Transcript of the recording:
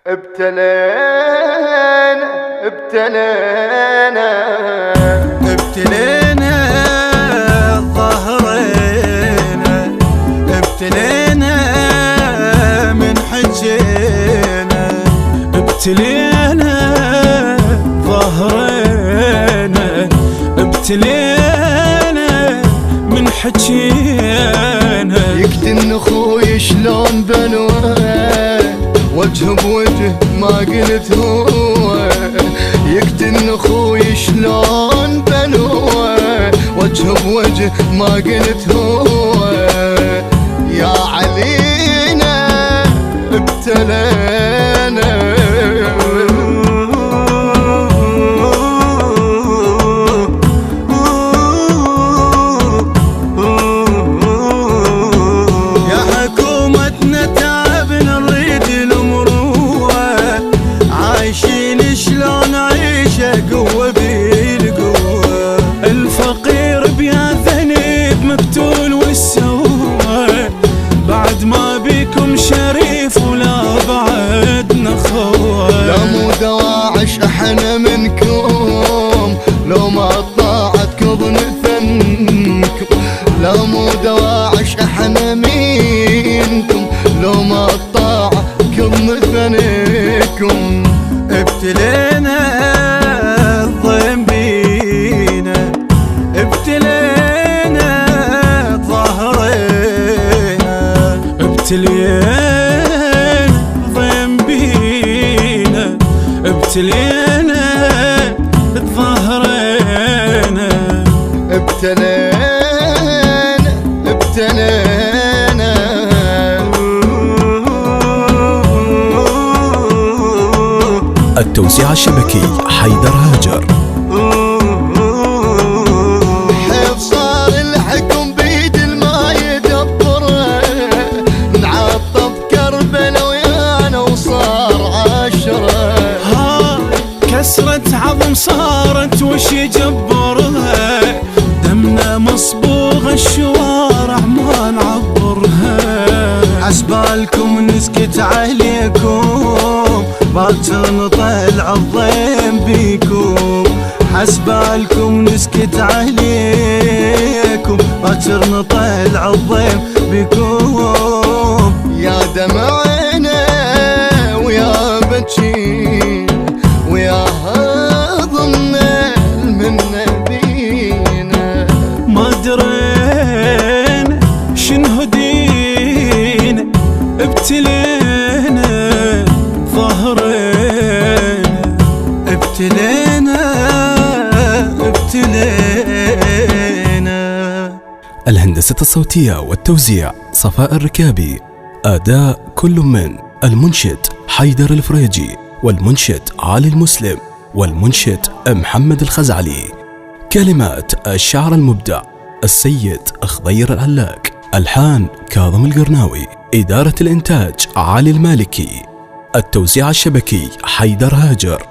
ابتلينا ظهرنا، ابتلينا من حجينا، ابتلينا ظهرنا، ابتلينا من حجينا. يقتلن اخوي شلون بنوه، وجه بوجه ما قلت هو. يقتلن اخوي شلون بنوه، وجه بوجه ما قلت هو. يا علينا ابتلينا، قوة بالقوة. الفقير بيا ذنب مقتول والسوى، بعد ما بيكم شريف ولا بعد نخوة. لا مو دواعش احنا منكم، لو ما طاعتكم نثنكم. لا مو دواعش احنا منكم، لو ما طاعتكم نثنكم. ابتلينا الضيم بينا، ابتلينا ظهرنا، ابتلينا الضيم بينا، ابتلينا ظهرنا، ابتلينا ابتلينا. التوزيع الشبكي حيدر هاجر. حيف صار الحكم بيد الما يدبره، نعطب كربلا ويانا وصار عشرة. كسرة عظم صارت وش يجبرها، دمنا مصبوغ الشوارع ما نعبرها. حسبالكم نسكت عليكم، باكر نطلع الضيم بيكم. حسبالكم نسكت عليكم، باكر نطلع الضيم بيكم. يا دمعنا ويا بتشي ويا هضمنا المنة بينا. ما درينا شنو هدينا، ابتلينا ظهرنا، ابتلينا ابتلينا. الهندسة الصوتية والتوزيع صفاء الركابي. أداء كل من المنشد حيدر الفريجي، والمنشد علي المسلم، والمنشد محمد الخزعلي. كلمات الشعر المبدع السيد خضير العلاق، ألحان كاظم القرناوي، إدارة الإنتاج علي المالكي. التوزيع الشبكي حيدر هاجر.